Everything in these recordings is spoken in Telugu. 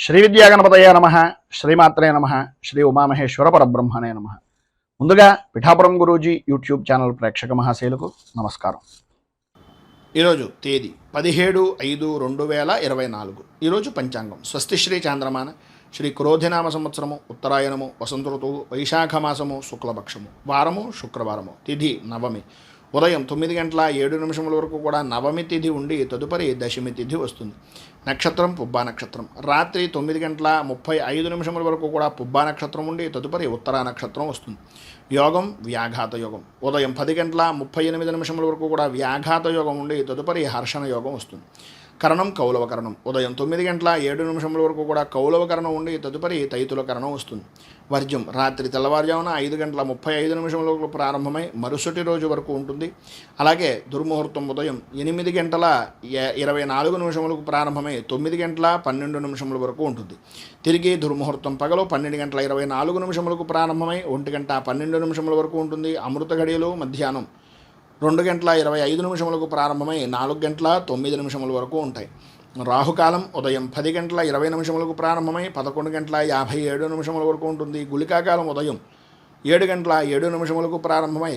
శ్రీ విద్యాగణపతయ నమ. శ్రీమాత్రే నమ. శ్రీ ఉమామహేశ్వర పరబ్రహ్మణే నమ. ముందుగా పిఠాపురం గురూజీ యూట్యూబ్ ఛానల్ ప్రేక్షక మహాశైలకు నమస్కారం. ఈరోజు తేదీ 17/5/2024. ఈరోజు పంచాంగం స్వస్తి శ్రీ చాంద్రమాన శ్రీ క్రోధినామ సంవత్సరము, ఉత్తరాయణము, వసంత ఋతువు, వైశాఖ మాసము, శుక్లపక్షము, వారము శుక్రవారము, తిథి నవమి. ఉదయం 9:07 వరకు కూడా నవమి తిథి ఉండి తదుపరి దశమి తిథి వస్తుంది. నక్షత్రం పుబ్బా నక్షత్రం. రాత్రి 9:35 వరకు కూడా పుబ్బా నక్షత్రం ఉండి తదుపరి ఉత్తరా నక్షత్రం వస్తుంది. యోగం వ్యాఘాత యోగం. ఉదయం 10:38 వరకు కూడా వ్యాఘాత యోగం ఉండి తదుపరి హర్షణ యోగం వస్తుంది. కరణం కౌలవ కరణం. ఉదయం 9:07 వరకు కూడా కౌలవ కరణం ఉండి తదుపరి తైతుల కరణం వస్తుంది. వర్జ్యం రాత్రి తెల్లవారుజామున 5:35 వరకు ప్రారంభమై మరుసటి రోజు వరకు ఉంటుంది. అలాగే దుర్ముహూర్తం ఉదయం 8:24 ప్రారంభమై 9:12 వరకు ఉంటుంది. తిరిగి దుర్ముహూర్తం పగలు 12:24 ప్రారంభమై 1:12 వరకు ఉంటుంది. అమృత గడియలు మధ్యాహ్నం 2:25 ప్రారంభమై 4:09 వరకు ఉంటాయి. రాహుకాలం ఉదయం 10:20 ప్రారంభమై 11:57 వరకు ఉంటుంది. గుళికాకాలం ఉదయం 7:07 ప్రారంభమై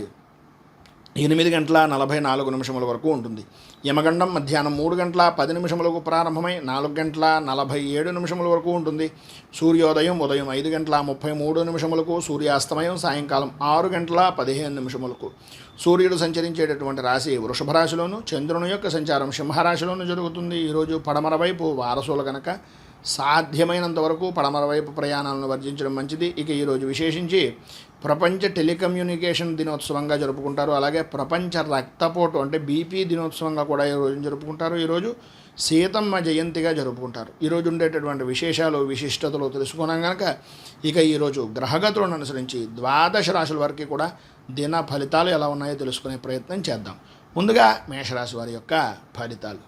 8:44 వరకు ఉంటుంది. యమగండం మధ్యాహ్నం 3:10 ప్రారంభమై 4:47 వరకు ఉంటుంది. సూర్యోదయం ఉదయం 5:33, సూర్యాస్తమయం సాయంకాలం 6:15. సూర్యుడు సంచరించేటటువంటి రాశి వృషభ రాశిలోను, చంద్రుని యొక్క సంచారం సింహరాశిలోను జరుగుతుంది. ఈరోజు పడమర వైపు వారసులు కనుక సాధ్యమైనంత వరకు పడమర వైపు ప్రయాణాలను వర్జించడం మంచిది. ఇక ఈరోజు విశేషించి ప్రపంచ టెలికమ్యూనికేషన్ దినోత్సవంగా జరుపుకుంటారు. అలాగే ప్రపంచ రక్తపోటు అంటే బీపీ దినోత్సవంగా కూడా ఈరోజు జరుపుకుంటారు. ఈరోజు సీతమ్మ జయంతిగా జరుపుకుంటారు. ఈరోజు ఉండేటటువంటి విశేషాలు విశిష్టతలు తెలుసుకున్నాం కనుక ఇక ఈరోజు గ్రహగతులను అనుసరించి 12 రాశుల వరకు కూడా దిన ఫలితాలు ఎలా ఉన్నాయో తెలుసుకునే ప్రయత్నం చేద్దాం. ముందుగా మేషరాశి వారి యొక్క ఫలితాలు.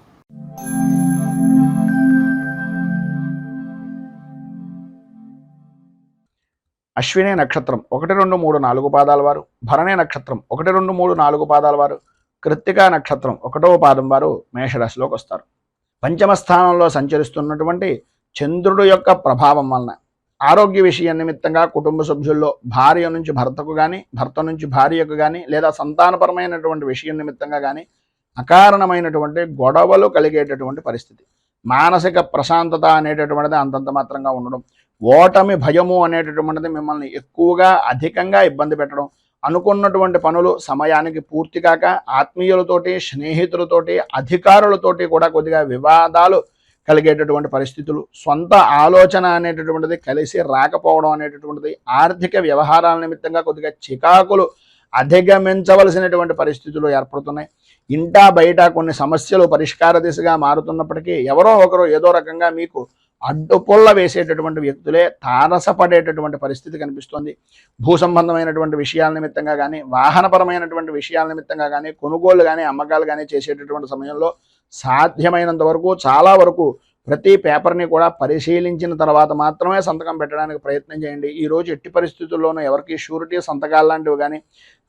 అశ్విని నక్షత్రం 1, 2, 3, 4 పాదాల వారు, భరణి నక్షత్రం 1, 2, 3, 4 పాదాల వారు, కృత్తికా నక్షత్రం 1వ పాదం వారు మేషరాశిలోకి వస్తారు. పంచమ స్థానంలో సంచరిస్తున్నటువంటి చంద్రుడు యొక్క ప్రభావం వలన ఆరోగ్య విషయం నిమిత్తంగా కుటుంబ సభ్యుల్లో భార్య నుంచి భర్తకు కానీ, భర్త నుంచి భార్యకు కానీ, లేదా సంతానపరమైనటువంటి విషయం నిమిత్తంగా కానీ అకారణమైనటువంటి గొడవలు కలిగేటటువంటి పరిస్థితి. మానసిక ప్రశాంతత అనేటటువంటిది అంతంత మాత్రంగా ఉండడం, ఓటమి భయము అనేటటువంటిది మిమ్మల్ని ఎక్కువగా అధికంగా ఇబ్బంది పెట్టడం, అనుకున్నటువంటి పనులు సమయానికి పూర్తి కాక ఆత్మీయులతోటి, స్నేహితులతోటి, అధికారులతోటి కూడా కొద్దిగా వివాదాలు కలిగేటటువంటి పరిస్థితులు, సొంత ఆలోచన అనేటటువంటిది కలిసి రాకపోవడం అనేటటువంటిది, ఆర్థిక వ్యవహారాల నిమిత్తంగా కొద్దిగా చికాకులు అధిగమించవలసినటువంటి పరిస్థితులు ఏర్పడుతున్నాయి. ఇంటా బయట కొన్ని సమస్యలు పరిష్కార దిశగా మారుతున్నప్పటికీ ఎవరో ఒకరు ఏదో రకంగా మీకు అడ్డుపుల్ల వేసేటటువంటి వ్యక్తులే తారసపడేటటువంటి పరిస్థితి కనిపిస్తుంది. భూ సంబంధమైనటువంటి విషయాల నిమిత్తంగా కానీ, వాహనపరమైనటువంటి విషయాల నిమిత్తంగా కానీ, కొనుగోలు కానీ అమ్మకాలు కానీ చేసేటటువంటి సమయంలో సాధ్యమైనంత వరకు చాలా వరకు ప్రతి పేపర్ని కూడా పరిశీలించిన తర్వాత మాత్రమే సంతకం పెట్టడానికి ప్రయత్నం చేయండి. ఈరోజు ఎట్టి పరిస్థితుల్లోనూ ఎవరికి షూరిటీ సంతకాలు లాంటివి కానీ,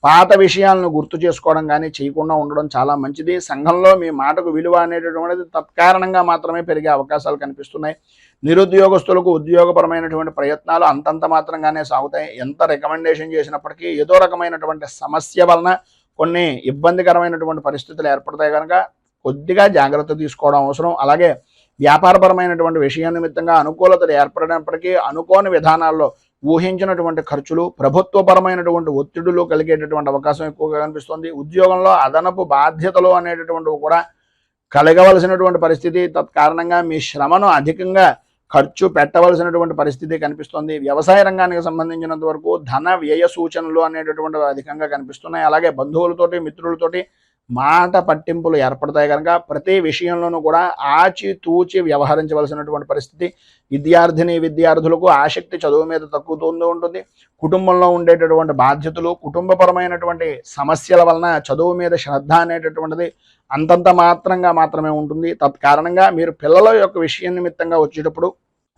పాత విషయాలను గుర్తు చేసుకోవడం కానీ చేయకుండా ఉండడం చాలా మంచిది. సంఘంలో మీ మాటకు విలువ అనేటటువంటిది తత్కారణంగా మాత్రమే పెరిగే అవకాశాలు కనిపిస్తున్నాయి. నిరుద్యోగస్తులకు ఉద్యోగపరమైనటువంటి ప్రయత్నాలు అంతంత మాత్రంగానే సాగుతాయి. ఎంత రికమెండేషన్ చేసినప్పటికీ ఏదో రకమైనటువంటి సమస్య వలన కొన్ని ఇబ్బందికరమైనటువంటి పరిస్థితులు ఏర్పడతాయి కనుక కొద్దిగా జాగ్రత్త తీసుకోవడం అవసరం. అలాగే వ్యాపారపరమైనటువంటి విషయం నిమిత్తంగా అనుకూలతలు ఏర్పడినప్పటికీ అనుకోని విధానాల్లో ఊహించినటువంటి ఖర్చులు, ప్రభుత్వపరమైనటువంటి ఒత్తిడులు కలిగేటటువంటి అవకాశం ఎక్కువగా కనిపిస్తుంది. ఉద్యోగంలో అదనపు బాధ్యతలు అనేటటువంటివి కూడా కలగవలసినటువంటి పరిస్థితి, తత్కారణంగా మీ శ్రమను అధికంగా ఖర్చు పెట్టవలసినటువంటి పరిస్థితి కనిపిస్తుంది. వ్యవసాయ రంగానికి సంబంధించినంత వరకు ధన వ్యయ సూచనలు అనేటటువంటివి అధికంగా కనిపిస్తున్నాయి. అలాగే బంధువులతోటి, మిత్రులతోటి మాట పట్టింపులు ఏర్పడతాయి కనుక ప్రతి విషయంలోనూ కూడా ఆచితూచి వ్యవహరించవలసినటువంటి పరిస్థితి. విద్యార్థులకు ఆసక్తి చదువు మీద తగ్గుతూ ఉంటుంది. కుటుంబంలో ఉండేటటువంటి బాధ్యతలు, కుటుంబపరమైనటువంటి సమస్యల వలన చదువు మీద శ్రద్ధ అనేటటువంటిది అంతంత మాత్రమే ఉంటుంది. తత్కారణంగా మీరు పిల్లల యొక్క విషయం నిమిత్తంగా వచ్చేటప్పుడు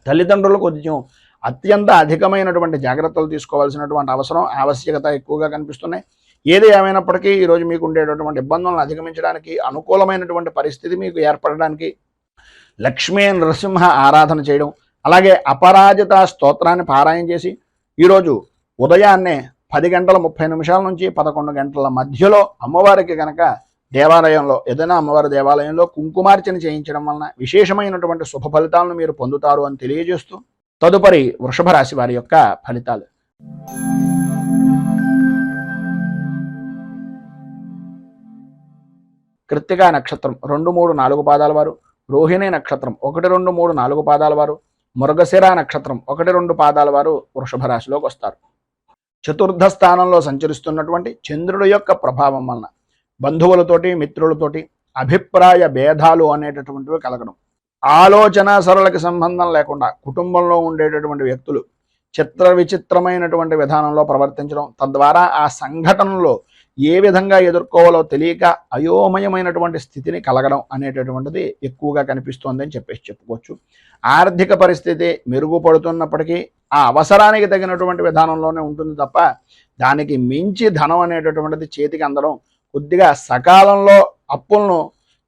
తల్లిదండ్రులు కొంచెం అత్యంత అధికమైనటువంటి జాగ్రత్తలు తీసుకోవాల్సినటువంటి ఆవశ్యకత ఎక్కువగా కనిపిస్తున్నాయి. ఏది ఏమైనప్పటికీ ఈరోజు మీకు ఉండేటటువంటి ఇబ్బందులను అధిగమించడానికి అనుకూలమైనటువంటి పరిస్థితి మీకు ఏర్పడడానికి లక్ష్మీ నరసింహ ఆరాధన చేయడం, అలాగే అపరాజిత స్తోత్రాన్ని పారాయణ చేసి ఈరోజు ఉదయాన్నే 10:30 నుంచి 11 గంటల మధ్యలో అమ్మవారికి కనుక దేవాలయంలో ఏదైనా అమ్మవారి దేవాలయంలో కుంకుమార్చన చేయించడం వలన విశేషమైనటువంటి శుభ ఫలితాలను మీరు పొందుతారు అని తెలియజేస్తూ తదుపరి వృషభ రాశి వారి యొక్క ఫలితాలు. కృత్తికా నక్షత్రం 2, 3, 4 పాదాల వారు, రోహిణి నక్షత్రం 1, 2, 3, 4 పాదాల వారు, మృగశిర నక్షత్రం 1, 2 పాదాల వారు వృషభ రాశిలోకి వస్తారు. చతుర్థ స్థానంలో సంచరిస్తున్నటువంటి చంద్రుడి యొక్క ప్రభావం వలన బంధువులతోటి మిత్రులతోటి అభిప్రాయ భేదాలు అనేటటువంటివి కలగడం, ఆలోచన సరళకి సంబంధం లేకుండా కుటుంబంలో ఉండేటటువంటి వ్యక్తులు చిత్ర విచిత్రమైనటువంటి విధానంలో ప్రవర్తించడం, తద్వారా ఆ సంఘటనలో ఏ విధంగా ఎదుర్కోవాలో తెలియక అయోమయమైనటువంటి స్థితిని కలగడం అనేటటువంటిది ఎక్కువగా కనిపిస్తోంది అని చెప్పుకోవచ్చు. ఆర్థిక పరిస్థితి మెరుగుపడుతున్నప్పటికీ ఆ అవసరానికి తగినటువంటి విధానంలోనే ఉంటుంది తప్ప దానికి మించి ధనం అనేటటువంటిది చేతికి అందడం, కొద్దిగా సకాలంలో అప్పులను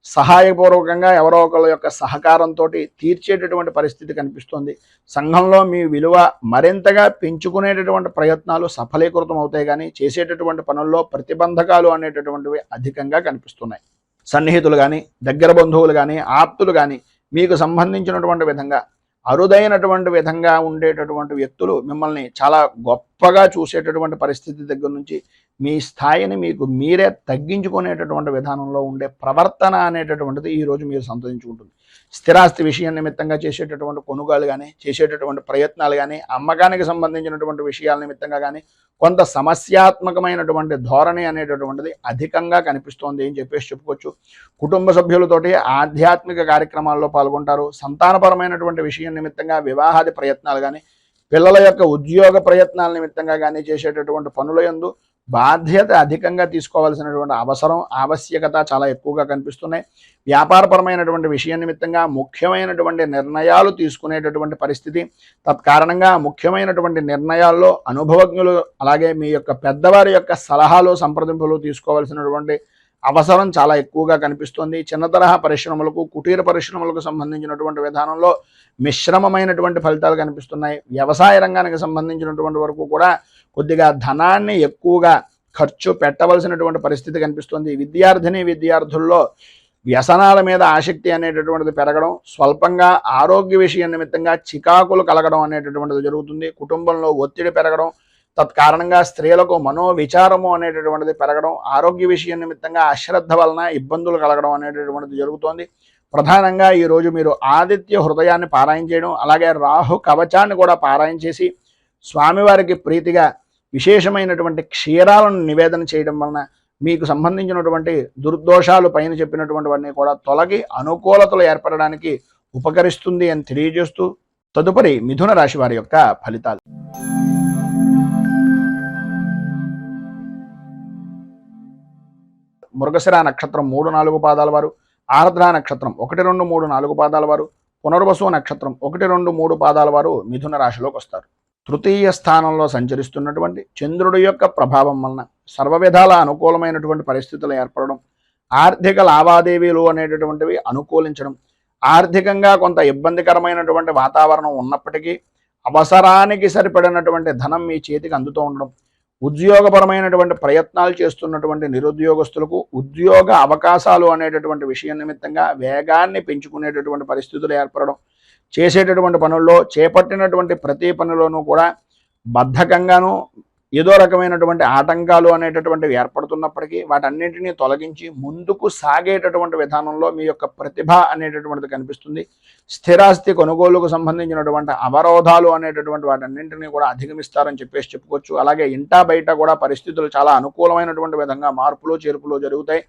సహాయపూర్వకంగా ఎవరో ఒకళ్ళ యొక్క సహకారంతో తీర్చేటటువంటి పరిస్థితి కనిపిస్తుంది. సంఘంలో మీ విలువ మరింతగా పెంచుకునేటటువంటి ప్రయత్నాలు సఫలీకృతం అవుతాయి, కానీ చేసేటటువంటి పనుల్లో ప్రతిబంధకాలు అనేటటువంటివి అధికంగా కనిపిస్తున్నాయి. సన్నిహితులు కానీ, దగ్గర బంధువులు కానీ, ఆప్తులు కానీ మీకు సంబంధించినటువంటి విధంగా అరుదైనటువంటి విధంగా ఉండేటటువంటి వ్యక్తులు మిమ్మల్ని చాలా గొప్పగా చూసేటటువంటి పరిస్థితి దగ్గర నుంచి మీ స్థాయిని మీకు మీరే తగ్గించుకునేటటువంటి విధానంలో ఉండే ప్రవర్తన అనేటటువంటిది ఈరోజు మీరు సంతరించుకుంటుంది. స్థిరాస్తి విషయం నిమిత్తంగా చేసేటటువంటి కొనుగోలు కానీ, చేసేటటువంటి ప్రయత్నాలు కానీ, అమ్మకానికి సంబంధించినటువంటి విషయాల నిమిత్తంగా కానీ కొంత సమస్యాత్మకమైనటువంటి ధోరణి అనేటటువంటిది అధికంగా కనిపిస్తోంది అని చెప్పుకోవచ్చు. కుటుంబ సభ్యులతోటి ఆధ్యాత్మిక కార్యక్రమాల్లో పాల్గొంటారు. సంతానపరమైనటువంటి విషయం నిమిత్తంగా వివాహాది ప్రయత్నాలు కానీ, పిల్లల యొక్క ఉద్యోగ ప్రయత్నాల నిమిత్తంగా కానీ చేసేటటువంటి పనుల యందు బాధ్యత అధికంగా తీసుకోవాల్సినటువంటి అవసరం, ఆవశ్యకత చాలా ఎక్కువగా కనిపిస్తున్నాయి. వ్యాపారపరమైనటువంటి విషయం నిమిత్తంగా ముఖ్యమైనటువంటి నిర్ణయాలు తీసుకునేటటువంటి పరిస్థితి, తత్కారణంగా ముఖ్యమైనటువంటి నిర్ణయాల్లో అనుభవజ్ఞులు అలాగే మీ యొక్క పెద్దవారి యొక్క సలహాలు సంప్రదింపులు తీసుకోవాల్సినటువంటి అవసరం చాలా ఎక్కువగా కనిపిస్తుంది. చిన్న తరహా పరిశ్రమలకు, కుటీర పరిశ్రమలకు సంబంధించినటువంటి విధానంలో మిశ్రమమైనటువంటి ఫలితాలు కనిపిస్తున్నాయి. వ్యవసాయ రంగానికి సంబంధించినటువంటి వరకు కూడా కొద్దిగా ధనాన్ని ఎక్కువగా ఖర్చు పెట్టవలసినటువంటి పరిస్థితి కనిపిస్తుంది. విద్యార్థుల్లో వ్యసనాల మీద ఆసక్తి అనేటటువంటిది పెరగడం, స్వల్పంగా ఆరోగ్య విషయం నిమిత్తంగా చికాకులు కలగడం అనేటటువంటిది జరుగుతుంది. కుటుంబంలో ఒత్తిడి పెరగడం, తత్కారణంగా స్త్రీలకు మనోవిచారము అనేటటువంటిది పెరగడం, ఆరోగ్య విషయం నిమిత్తంగా అశ్రద్ధ వలన ఇబ్బందులు కలగడం అనేటటువంటిది జరుగుతోంది. ప్రధానంగా ఈరోజు మీరు ఆదిత్య హృదయాన్ని పారాయణ చేయడం, అలాగే రాహు కవచాన్ని కూడా పారాయణ చేసి స్వామివారికి ప్రీతిగా విశేషమైనటువంటి క్షీరాలను నివేదన చేయడం వలన మీకు సంబంధించినటువంటి దుర్దోషాలు పైన చెప్పినటువంటివన్నీ కూడా తొలగి అనుకూలతలు ఏర్పడడానికి ఉపకరిస్తుంది అని తెలియజేస్తూ తదుపరి మిథున రాశి వారి యొక్క ఫలితాలు. మృగశిర నక్షత్రం 3, 4 పాదాల వారు, ఆర్ద్ర నక్షత్రం 1, 2, 3, 4 పాదాల వారు, పునర్వసు నక్షత్రం 1, 2, 3 పాదాల వారు మిథున రాశిలోకి వస్తారు. తృతీయ స్థానంలో సంచరిస్తున్నటువంటి చంద్రుడి యొక్క ప్రభావం వలన సర్వ విధాల అనుకూలమైనటువంటి పరిస్థితులు ఏర్పడడం, ఆర్థిక లావాదేవీలు అనేటటువంటివి అనుకూలించడం, ఆర్థికంగా కొంత ఇబ్బందికరమైనటువంటి వాతావరణం ఉన్నప్పటికీ అవసరానికి సరిపడినటువంటి ధనం మీ చేతికి అందుతూ ఉండడం, ఉద్యోగపరమైనటువంటి ప్రయత్నాలు చేస్తున్నటువంటి నిరుద్యోగస్తులకు ఉద్యోగ అవకాశాలు అనేటటువంటి విషయం నిమిత్తంగా వేగాన్ని పెంచుకునేటటువంటి పరిస్థితులు ఏర్పడడం, చేసేటటువంటి పనుల్లో చేపట్టినటువంటి ప్రతి పనిలోనూ కూడా బద్ధకంగాను ఏదో రకమైనటువంటి ఆటంకాలు అనేటటువంటివి ఏర్పడుతున్నప్పటికీ వాటన్నింటినీ తొలగించి ముందుకు సాగేటటువంటి విధానంలో మీ యొక్క ప్రతిభ అనేటటువంటిది కనిపిస్తుంది. స్థిరాస్తి కొనుగోలుకు సంబంధించినటువంటి అవరోధాలు అనేటటువంటి వాటన్నింటినీ కూడా అధిగమిస్తారని చెప్పుకోవచ్చు. అలాగే ఇంటా బయట కూడా పరిస్థితులు చాలా అనుకూలమైనటువంటి విధంగా మార్పులు చేర్పులు జరుగుతాయి.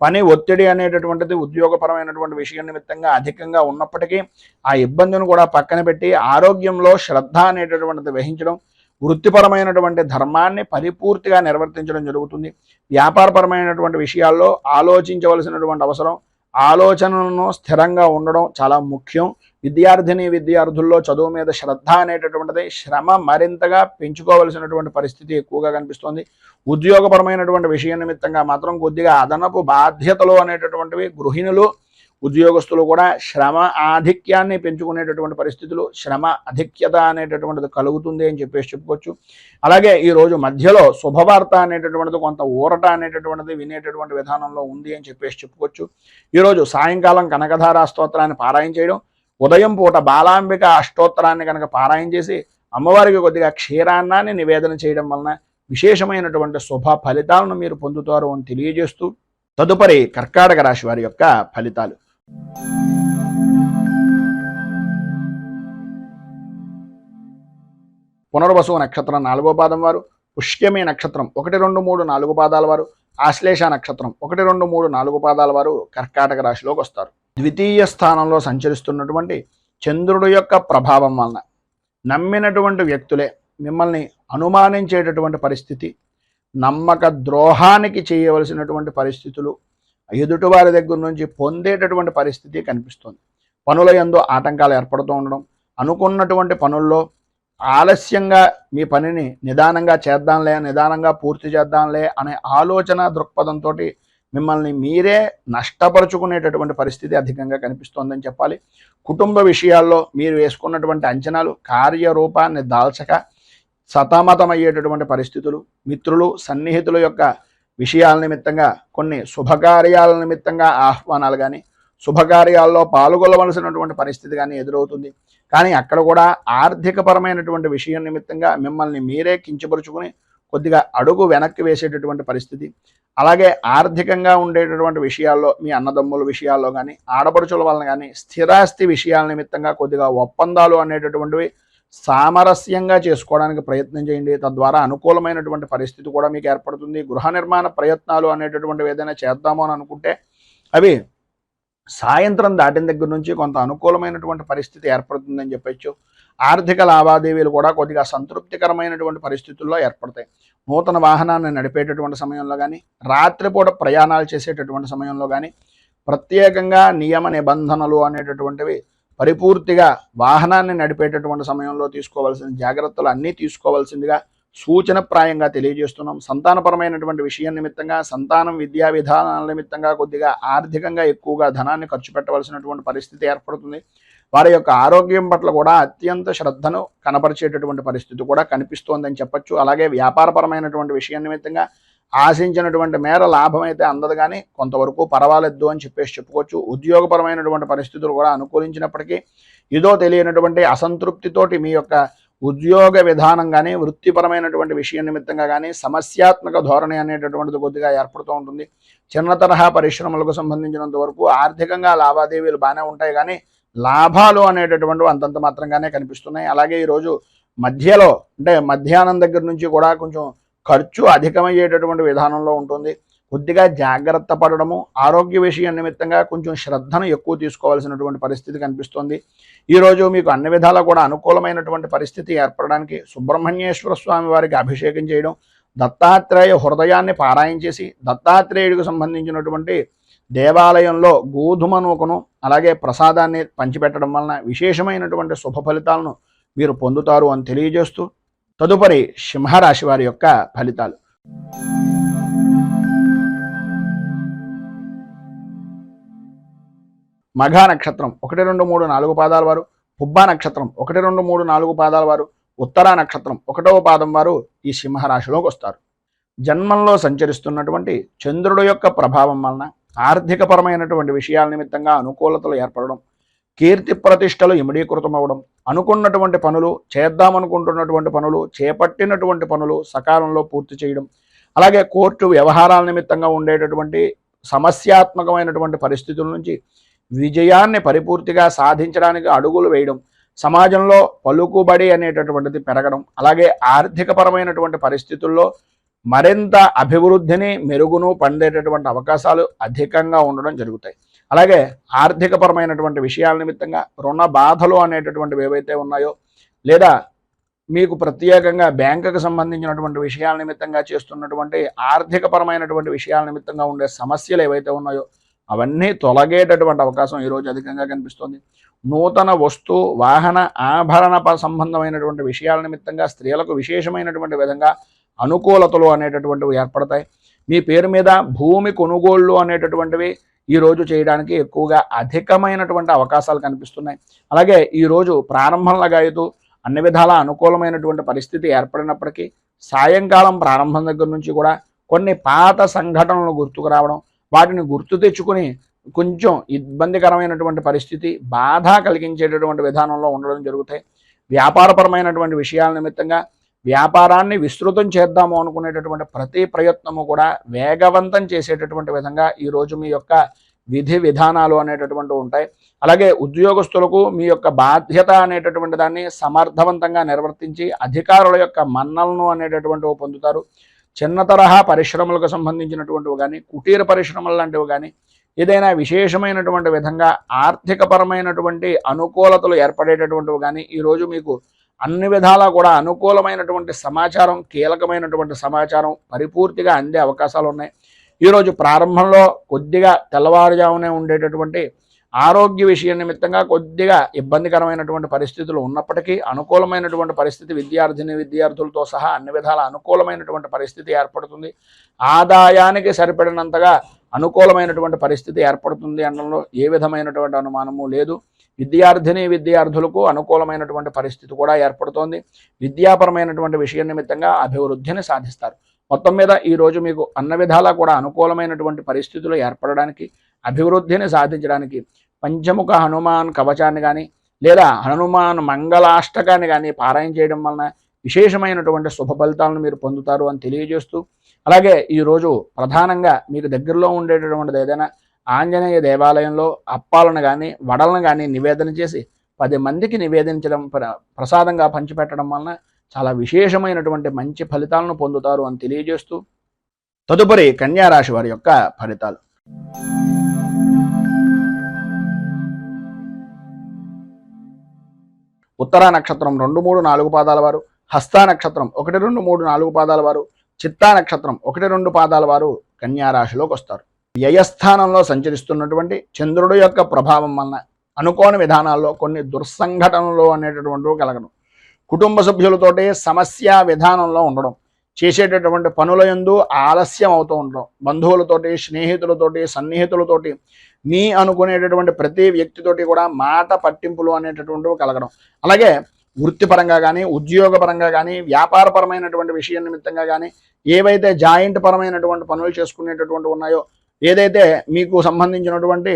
పని ఒత్తిడి అనేటటువంటిది ఉద్యోగపరమైనటువంటి విషయం నిమిత్తంగా అధికంగా ఉన్నప్పటికీ ఆ ఇబ్బందిని కూడా పక్కన పెట్టి ఆరోగ్యంలో శ్రద్ధ అనేటటువంటిది వహించడం, వృత్తిపరమైనటువంటి ధర్మాన్ని పరిపూర్తిగా నిర్వర్తించడం జరుగుతుంది. వ్యాపారపరమైనటువంటి విషయాల్లో ఆలోచించవలసినటువంటి అవసరం, ఆలోచనలను స్థిరంగా ఉండడం చాలా ముఖ్యం. విద్యార్థుల్లో చదువు మీద శ్రద్ధ అనేటటువంటిది శ్రమ మరింతగా పెంచుకోవలసినటువంటి పరిస్థితి ఎక్కువగా కనిపిస్తోంది. ఉద్యోగపరమైనటువంటి విషయం నిమిత్తంగా మాత్రం కొద్దిగా అదనపు బాధ్యతలు అనేటటువంటివి గృహిణులు ఉద్యోగస్తులు కూడా శ్రమ ఆధిక్యాన్ని పెంచుకునేటటువంటి పరిస్థితులు, శ్రమ అధిక్యత అనేటటువంటిది కలుగుతుంది అని చెప్పేసి చెప్పుకోవచ్చు. అలాగే ఈరోజు మధ్యలో శుభవార్త అనేటటువంటిది, కొంత ఊరట అనేటటువంటిది వినేటటువంటి విధానంలో ఉంది అని చెప్పేసి చెప్పుకోవచ్చు. ఈరోజు సాయంకాలం కనకధారా స్తోత్రాన్ని పారాయణ చేయడం, ఉదయం పూట బాలాంబిక అష్టోత్తరాన్ని కనుక పారాయణ చేసి అమ్మవారికి కొద్దిగా క్షీరాన్నాన్ని నివేదన చేయడం వలన విశేషమైనటువంటి శుభ ఫలితాలను మీరు పొందుతారు అని తెలియజేస్తూ, తదుపరి కర్కాటక రాశి వారి యొక్క ఫలితాలు. పునర్వసు నక్షత్రం 4వ పాదం వారు, పుష్యమి నక్షత్రం 1, 2, 3, 4 పాదాల వారు, ఆశ్లేష నక్షత్రం 1, 2, 3, 4 పాదాల వారు కర్కాటక రాశిలోకి వస్తారు. ద్వితీయ స్థానంలో సంచరిస్తున్నటువంటి చంద్రుడు యొక్క ప్రభావం వలన నమ్మినటువంటి వ్యక్తులే మిమ్మల్ని అనుమానించేటటువంటి పరిస్థితి, నమ్మక ద్రోహానికి చేయవలసినటువంటి పరిస్థితులు, ఎదుటివారి దగ్గర నుంచి పొందేటటువంటి పరిస్థితి కనిపిస్తుంది. పనుల యందు ఆటంకాలు ఏర్పడుతూ ఉండడం, అనుకున్నటువంటి పనుల్లో ఆలస్యంగా మీ పనిని నిదానంగా పూర్తి చేద్దాంలే అనే ఆలోచన దృక్పథంతో మిమ్మల్ని మీరే నష్టపరుచుకునేటటువంటి పరిస్థితి అధికంగా కనిపిస్తోందని చెప్పాలి. కుటుంబ విషయాల్లో మీరు వేసుకున్నటువంటి అంచనాలు కార్యరూపాన్ని దాల్చక సతమతమయ్యేటటువంటి పరిస్థితులు, మిత్రులు సన్నిహితుల యొక్క విషయాల నిమిత్తంగా, కొన్ని శుభకార్యాల నిమిత్తంగా ఆహ్వానాలు కానీ, శుభకార్యాల్లో పాల్గొనవలసినటువంటి పరిస్థితి కానీ ఎదురవుతుంది. కానీ అక్కడ కూడా ఆర్థికపరమైనటువంటి విషయం నిమిత్తంగా మిమ్మల్ని మీరే కించపరుచుకుని కొద్దిగా అడుగు వెనక్కి వేసేటటువంటి పరిస్థితి. అలాగే ఆర్థికంగా ఉండేటటువంటి విషయాల్లో, మీ అన్నదమ్ముల విషయాల్లో కానీ, ఆడపడుచుల వలన కానీ, స్థిరాస్తి విషయాల నిమిత్తంగా కొద్దిగా ఒప్పందాలు అనేటటువంటివి సామరస్యంగా చేసుకోవడానికి ప్రయత్నం చేయండి. తద్వారా అనుకూలమైనటువంటి పరిస్థితి కూడా మీకు ఏర్పడుతుంది. గృహ నిర్మాణ ప్రయత్నాలు అనేటటువంటివి ఏదైనా చేద్దాము అని అనుకుంటే అవి సాయంత్రం దాటిన దగ్గర నుంచి కొంత అనుకూలమైనటువంటి పరిస్థితి ఏర్పడుతుందని చెప్పచ్చు. ఆర్థిక లావాదేవీలు కూడా కొద్దిగా సంతృప్తికరమైనటువంటి పరిస్థితుల్లో ఏర్పడతాయి. నూతన వాహనాన్ని నడిపేటటువంటి సమయంలో కానీ, రాత్రిపూట ప్రయాణాలు చేసేటటువంటి సమయంలో కానీ, ప్రత్యేకంగా నియమ నిబంధనలు అనేటటువంటివి పరిపూర్తిగా వాహనాన్ని నడిపేటటువంటి సమయంలో తీసుకోవాల్సిన జాగ్రత్తలు అన్నీ తీసుకోవాల్సిందిగా సూచనప్రాయంగా తెలియజేస్తున్నాం. సంతానపరమైనటువంటి విషయం నిమిత్తంగా, సంతానం విద్యా విధానాల నిమిత్తంగా కొద్దిగా ఆర్థికంగా ఎక్కువగా ధనాన్ని ఖర్చు పెట్టవలసినటువంటి పరిస్థితి ఏర్పడుతుంది. వారి యొక్క ఆరోగ్యం పట్ల కూడా అత్యంత శ్రద్ధను కనపరిచేటటువంటి పరిస్థితి కూడా కనిపిస్తోందని చెప్పచ్చు. అలాగే వ్యాపారపరమైనటువంటి విషయం నిమిత్తంగా ఆశించినటువంటి మేర లాభం అయితే అందదు, కానీ కొంతవరకు పర్వాలేదు అని చెప్పేసి చెప్పుకోవచ్చు. ఉద్యోగపరమైనటువంటి పరిస్థితులు కూడా అనుకూలించినప్పటికీ ఏదో తెలియనటువంటి అసంతృప్తితోటి మీ యొక్క ఉద్యోగ విధానం కానీ, వృత్తిపరమైనటువంటి విషయం నిమిత్తంగా కానీ సమస్యాత్మక ధోరణి అనేటటువంటిది కొద్దిగా ఏర్పడుతూ ఉంటుంది. చిన్న తరహా పరిశ్రమలకు సంబంధించినంత వరకు ఆర్థికంగా లావాదేవీలు బాగానే ఉంటాయి, కానీ లాభాలు అనేటటువంటివి అంతంత మాత్రంగానే కనిపిస్తున్నాయి. అలాగే ఈరోజు మధ్యలో అంటే మధ్యాహ్నం దగ్గర నుంచి కూడా కొంచెం ఖర్చు అధికమయ్యేటటువంటి విధానంలో ఉంటుంది. కొద్దిగా జాగ్రత్త పడడము, ఆరోగ్య విషయం నిమిత్తంగా కొంచెం శ్రద్ధను ఎక్కువ తీసుకోవాల్సినటువంటి పరిస్థితి కనిపిస్తుంది. ఈరోజు మీకు అన్ని విధాలా కూడా అనుకూలమైనటువంటి పరిస్థితి ఏర్పడడానికి సుబ్రహ్మణ్యేశ్వర స్వామి వారికి అభిషేకం చేయడం, దత్తాత్రేయ హృదయాన్ని పారాయణ చేసి దత్తాత్రేయుడికి సంబంధించినటువంటి దేవాలయంలో గోధుమ నూకను అలాగే ప్రసాదాన్ని పంచిపెట్టడం వలన విశేషమైనటువంటి శుభ ఫలితాలను మీరు పొందుతారు అని తెలియజేస్తూ, తదుపరి సింహరాశి వారి యొక్క ఫలితాలు. మఘా నక్షత్రం 1, 2, 3, 4 పాదాల వారు, పుబ్బా నక్షత్రం 1, 2, 3, 4 పాదాల వారు, ఉత్తరా నక్షత్రం 1వ పాదం వారు ఈ సింహరాశిలోకి వస్తారు. జన్మంలో సంచరిస్తున్నటువంటి చంద్రుడు యొక్క ప్రభావం వలన ఆర్థికపరమైనటువంటి విషయాల నిమిత్తంగా అనుకూలతలు ఏర్పడడం, కీర్తి ప్రతిష్టలు ఇమిడీకృతం అవ్వడం, అనుకున్నటువంటి పనులు, చేద్దామనుకుంటున్నటువంటి పనులు, చేపట్టినటువంటి పనులు సకాలంలో పూర్తి చేయడం, అలాగే కోర్టు వ్యవహారాల నిమిత్తంగా ఉండేటటువంటి సమస్యాత్మకమైనటువంటి పరిస్థితుల నుంచి విజయాన్ని పరిపూర్తిగా సాధించడానికి అడుగులు వేయడం, సమాజంలో పలుకుబడి అనేటటువంటిది పెరగడం, అలాగే ఆర్థికపరమైనటువంటి పరిస్థితుల్లో మరింత అభివృద్ధిని మెరుగును పొందేటటువంటి అవకాశాలు అధికంగా ఉండడం జరుగుతాయి. అలాగే ఆర్థికపరమైనటువంటి విషయాల నిమిత్తంగా రుణ బాధలు అనేటటువంటివి ఏవైతే ఉన్నాయో, లేదా మీకు ప్రత్యేకంగా బ్యాంకుకు సంబంధించినటువంటి విషయాల నిమిత్తంగా చేస్తున్నటువంటి ఆర్థికపరమైనటువంటి విషయాల నిమిత్తంగా ఉండే సమస్యలు ఏవైతే ఉన్నాయో అవన్నీ తొలగేటటువంటి అవకాశం ఈరోజు అధికంగా కనిపిస్తుంది. నూతన వస్తు వాహన ఆభరణ సంబంధమైనటువంటి విషయాల నిమిత్తంగా స్త్రీలకు విశేషమైనటువంటి విధంగా అనుకూలతలు అనేటటువంటివి ఏర్పడతాయి. మీ పేరు మీద భూమి కొనుగోళ్ళు అనేటటువంటివి ఈరోజు చేయడానికి ఎక్కువగా అధికమైనటువంటి అవకాశాలు కనిపిస్తున్నాయి. అలాగే ఈరోజు ప్రారంభంలాగా అయితే అన్ని విధాల అనుకూలమైనటువంటి పరిస్థితి ఏర్పడినప్పటికీ సాయంకాలం ప్రారంభం దగ్గర నుంచి కూడా కొన్ని పాత సంఘటనలు గుర్తుకు రావడం, వాటిని గుర్తు తెచ్చుకుని కొంచెం ఇబ్బందికరమైనటువంటి పరిస్థితి, బాధ కలిగించేటటువంటి విధానంలో ఉండడం జరుగుతాయి. వ్యాపారపరమైనటువంటి విషయాల నిమిత్తంగా వ్యాపారాన్ని విస్తృతం చేద్దాము అనుకునేటటువంటి ప్రతి ప్రయత్నము కూడా వేగవంతం చేసేటటువంటి విధంగా ఈరోజు మీ యొక్క విధి విధానాలు అనేటటువంటివి ఉంటాయి. అలాగే ఉద్యోగస్తులకు మీ యొక్క బాధ్యత అనేటటువంటి దాన్ని సమర్థవంతంగా నిర్వర్తించి అధికారుల యొక్క మన్నలను అనేటటువంటివి పొందుతారు. చిన్న తరహా పరిశ్రమలకు సంబంధించినటువంటివి కానీ, కుటీర పరిశ్రమలు లాంటివి కానీ, ఏదైనా విశేషమైనటువంటి విధంగా ఆర్థికపరమైనటువంటి అనుకూలతలు ఏర్పడేటటువంటివి కానీ ఈరోజు మీకు అన్ని విధాలా కూడా అనుకూలమైనటువంటి సమాచారం, కీలకమైనటువంటి సమాచారం పరిపూర్తిగా అందే అవకాశాలు ఉన్నాయి. ఈరోజు ప్రారంభంలో కొద్దిగా తెల్లవారుజామునే ఉండేటటువంటి ఆరోగ్య విషయం నిమిత్తంగా కొద్దిగా ఇబ్బందికరమైనటువంటి పరిస్థితులు ఉన్నప్పటికీ అనుకూలమైనటువంటి పరిస్థితి విద్యార్థులతో సహా అన్ని విధాల అనుకూలమైనటువంటి పరిస్థితి ఏర్పడుతుంది. ఆదాయానికి సరిపడినంతగా అనుకూలమైనటువంటి పరిస్థితి ఏర్పడుతుంది అనడంలో ఏ విధమైనటువంటి అనుమానము లేదు. విద్యార్థులకు అనుకూలమైనటువంటి పరిస్థితి కూడా ఏర్పడుతోంది. విద్యాపరమైనటువంటి విషయం నిమిత్తంగా అభివృద్ధిని సాధిస్తారు. మొత్తం మీద ఈరోజు మీకు అన్ని విధాలా కూడా అనుకూలమైనటువంటి పరిస్థితులు ఏర్పడడానికి, అభివృద్ధిని సాధించడానికి పంచముఖ హనుమాన్ కవచాన్ని కానీ లేదా హనుమాన్ మంగళాష్టకాన్ని కానీ పారాయణ చేయడం వలన విశేషమైనటువంటి శుభ ఫలితాలను మీరు పొందుతారు అని తెలియజేస్తూ, అలాగే ఈరోజు ప్రధానంగా మీకు దగ్గరలో ఉండేటటువంటిది ఏదైనా ఆంజనేయ దేవాలయంలో అప్పాలను కానీ వడలను కానీ నివేదన చేసి 10 మందికి నివేదించడం, ప్రసాదంగా పంచిపెట్టడం వలన చాలా విశేషమైనటువంటి మంచి ఫలితాలను పొందుతారు అని తెలియజేస్తూ, తదుపరి కన్యారాశి వారి యొక్క ఫలితాలు. ఉత్తరా నక్షత్రం 2, 3, 4 పాదాల వారు, హస్తా నక్షత్రం 1, 2, 3, 4 పాదాల వారు, చిత్తా నక్షత్రం 1, 2 పాదాల వారు కన్యారాశిలోకి వస్తారు. వ్యయస్థానంలో సంచరిస్తున్నటువంటి చంద్రుడు యొక్క ప్రభావం వలన అనుకోని విధానాల్లో కొన్ని దుర్సంఘటనలు అనేటటువంటివి కలగడం, కుటుంబ సభ్యులతోటి సమస్య విధానంలో ఉండడం, చేసేటటువంటి పనుల యందు ఆలస్యం అవుతూ ఉండడం, బంధువులతోటి, స్నేహితులతోటి, సన్నిహితులతోటి, మీ అనుకునేటటువంటి ప్రతి వ్యక్తితోటి కూడా మాట పట్టింపులు అనేటటువంటివి కలగడం, అలాగే వృత్తిపరంగా కానీ, ఉద్యోగపరంగా కానీ, వ్యాపారపరమైనటువంటి విషయం నిమిత్తంగా కానీ, ఏవైతే జాయింట్ పరమైనటువంటి పనులు చేసుకునేటటువంటి ఉన్నాయో, ఏదైతే మీకు సంబంధించినటువంటి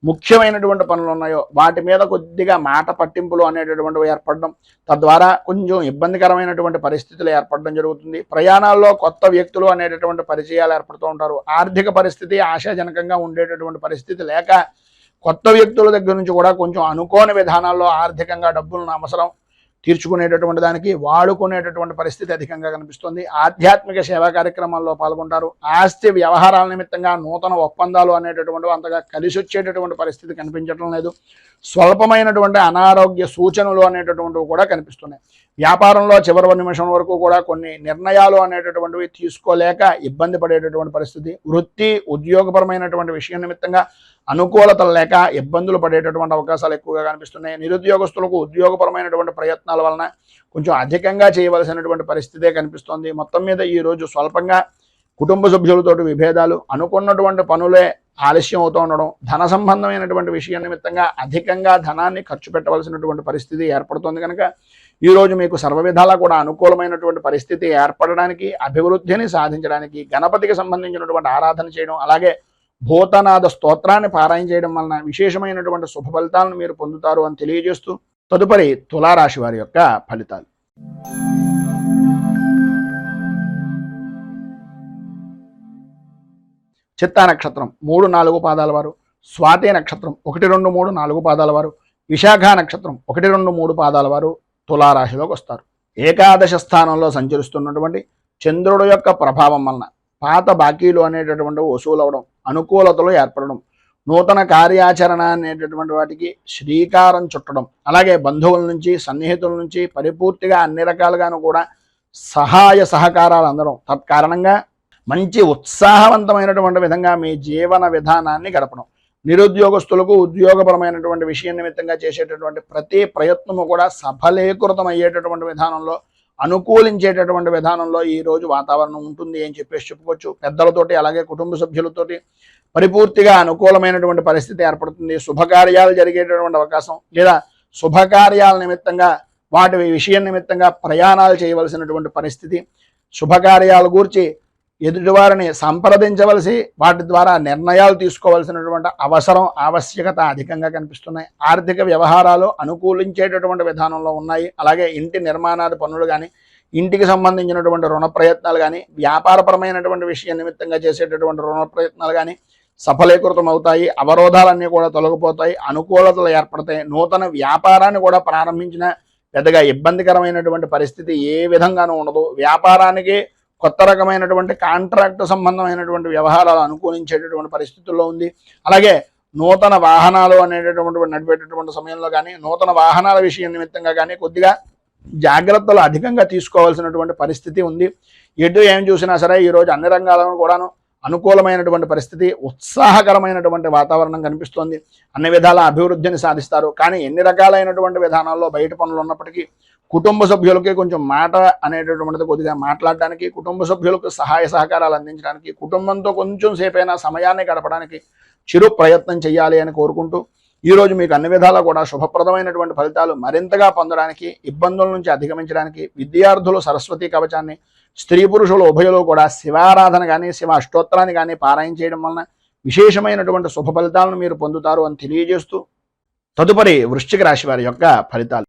ముఖ్యమైనటువంటి పనులు ఉన్నాయో వాటి మీద కొద్దిగా మాట పట్టింపులు అనేటటువంటివి ఏర్పడడం, తద్వారా కొంచెం ఇబ్బందికరమైనటువంటి పరిస్థితులు ఏర్పడడం జరుగుతుంది. ప్రయాణాల్లో కొత్త వ్యక్తులు అనేటటువంటి పరిచయాలు ఏర్పడుతూ ఉంటారు. ఆర్థిక పరిస్థితి ఆశాజనకంగా ఉండేటటువంటి పరిస్థితి లేక కొత్త వ్యక్తుల దగ్గర నుంచి కూడా కొంచెం అనుకోని విధానాల్లో ఆర్థికంగా డబ్బులను అవసరం తీర్చుకునేటటువంటి దానికి వాడుకునేటటువంటి పరిస్థితి అధికంగా కనిపిస్తుంది. ఆధ్యాత్మిక సేవా కార్యక్రమాల్లో పాల్గొంటారు. ఆస్తి వ్యవహారాల నిమిత్తంగా నూతన ఒప్పందాలు అనేటటువంటివి అంతగా కలిసి వచ్చేటటువంటి పరిస్థితి కనిపించడం లేదు. స్వల్పమైనటువంటి అనారోగ్య సూచనలు అనేటటువంటివి కూడా కనిపిస్తున్నాయి. వ్యాపారంలో చివరి నిమిషం వరకు కూడా కొన్ని నిర్ణయాలు అనేటటువంటివి తీసుకోలేక ఇబ్బంది పడేటటువంటి పరిస్థితి. వృత్తి ఉద్యోగపరమైనటువంటి విషయం నిమిత్తంగా అనుకూలతలు లేక ఇబ్బందులు పడేటటువంటి అవకాశాలు ఎక్కువగా కనిపిస్తున్నాయి. నిరుద్యోగస్తులకు ఉద్యోగపరమైనటువంటి ప్రయత్నాల వలన కొంచెం అధికంగా చేయవలసినటువంటి పరిస్థితే కనిపిస్తోంది. మొత్తం మీద ఈరోజు స్వల్పంగా కుటుంబ సభ్యులతోటి విభేదాలు, అనుకున్నటువంటి పనులే ఆలస్యం అవుతూ ఉండడం, ధన సంబంధమైనటువంటి విషయం నిమిత్తంగా అధికంగా ధనాన్ని ఖర్చు పెట్టవలసినటువంటి పరిస్థితి ఏర్పడుతుంది. కనుక ఈరోజు మీకు సర్వ విధాలా కూడా అనుకూలమైనటువంటి పరిస్థితి ఏర్పడడానికి, అభివృద్ధిని సాధించడానికి గణపతికి సంబంధించినటువంటి ఆరాధన చేయడం, అలాగే భూతనాథ స్తోత్రాన్ని పారాయణ చేయడం వలన విశేషమైనటువంటి శుభ ఫలితాలను మీరు పొందుతారు అని తెలియజేస్తూ, తదుపరి తులారాశి వారి యొక్క ఫలితాలు. చిత్తా నక్షత్రం 3, 4 పాదాల వారు, స్వాతి నక్షత్రం 1, 2, 3, 4 పాదాల వారు, విశాఖ నక్షత్రం 1, 2, 3 పాదాల వారు తులారాశిలోకి వస్తారు. ఏకాదశ స్థానంలో సంచరిస్తున్నటువంటి చంద్రుడు యొక్క ప్రభావం వలన పాత బాకీలు అనేటటువంటివి వసూలు అవడం, అనుకూలతలు ఏర్పడడం, నూతన కార్యాచరణ అనేటటువంటి వాటికి శ్రీకారం చుట్టడం, అలాగే బంధువుల నుంచి, సన్నిహితుల నుంచి పరిపూర్తిగా అన్ని రకాలుగాను కూడా సహాయ సహకారాలు అందడం, తత్కారణంగా మంచి ఉత్సాహవంతమైనటువంటి విధంగా మీ జీవన విధానాన్ని గడపడం, నిరుద్యోగస్తులకు ఉద్యోగపరమైనటువంటి విషయం నిమిత్తంగా చేసేటటువంటి ప్రతి ప్రయత్నము కూడా సఫలీకృతం అయ్యేటటువంటి విధానంలో అనుకూలించేటటువంటి విధానంలో ఈ రోజు వాతావరణం ఉంటుంది అని చెప్పేసి చెప్పుకోవచ్చు. పెద్దలతోటి అలాగే కుటుంబ సభ్యులతోటి పరిపూర్తిగా అనుకూలమైనటువంటి పరిస్థితి ఏర్పడుతుంది. శుభకార్యాలు జరిగేటటువంటి అవకాశం, లేదా శుభకార్యాల నిమిత్తంగా వాటి విషయం నిమిత్తంగా ప్రయాణాలు చేయవలసినటువంటి పరిస్థితి, శుభకార్యాల గురించి ఎదుటివారిని సంప్రదించవలసి వాటి ద్వారా నిర్ణయాలు తీసుకోవాల్సినటువంటి అవసరం, ఆవశ్యకత అధికంగా కనిపిస్తున్నాయి. ఆర్థిక వ్యవహారాలు అనుకూలించేటటువంటి విధానంలో ఉన్నాయి. అలాగే ఇంటి నిర్మాణాది పనులు కానీ, ఇంటికి సంబంధించినటువంటి రుణ ప్రయత్నాలు కానీ, వ్యాపారపరమైనటువంటి విషయం నిమిత్తంగా చేసేటటువంటి రుణ ప్రయత్నాలు కానీ సఫలీకృతం అవుతాయి. అవరోధాలన్నీ కూడా తొలగిపోతాయి, అనుకూలతలు ఏర్పడతాయి. నూతన వ్యాపారాన్ని కూడా ప్రారంభించిన పెద్దగా ఇబ్బందికరమైనటువంటి పరిస్థితి ఏ విధంగానూ ఉండదు. వ్యాపారానికి కొత్త రకమైనటువంటి కాంట్రాక్ట్ సంబంధమైనటువంటి వ్యవహారాలు అనుకూలించేటటువంటి పరిస్థితుల్లో ఉంది. అలాగే నూతన వాహనాలు అనేటటువంటి నడిపేటటువంటి సమయంలో కానీ, నూతన వాహనాల విషయం నిమిత్తంగా కానీ కొద్దిగా జాగ్రత్తలు అధికంగా తీసుకోవాల్సినటువంటి పరిస్థితి ఉంది. ఎటు ఏం చూసినా సరే ఈరోజు అన్ని రంగాలను కూడాను అనుకూలమైనటువంటి పరిస్థితి, ఉత్సాహకరమైనటువంటి వాతావరణం కనిపిస్తోంది. అన్ని విధాల అభివృద్ధిని సాధిస్తారు. కానీ ఎన్ని రకాలైనటువంటి విధానాల్లో బయట పనులు ఉన్నప్పటికీ కుటుంబ సభ్యులకి కొంచెం మాట అనేటటువంటిది కొద్దిగా మాట్లాడడానికి, కుటుంబ సభ్యులకు సహాయ సహకారాలు అందించడానికి, కుటుంబంతో కొంచెం సేపైనా సమయాన్ని గడపడానికి చిరు ప్రయత్నం చేయాలి అని కోరుకుంటూ ఈరోజు మీకు అన్ని విధాలా కూడా శుభప్రదమైనటువంటి ఫలితాలు మరింతగా పొందడానికి, ఇబ్బందుల నుంచి అధిగమించడానికి విద్యార్థులు సరస్వతి కవచాన్ని, స్త్రీ పురుషులు ఉభయులు కూడా శివారాధన కానీ, శివ అష్టోత్తరాన్ని కానీ పారాయణ చేయడం వలన విశేషమైనటువంటి శుభ ఫలితాలను మీరు పొందుతారు అని తెలియజేస్తూ తదుపరి వృశ్చిక రాశి వారి యొక్క ఫలితాలు.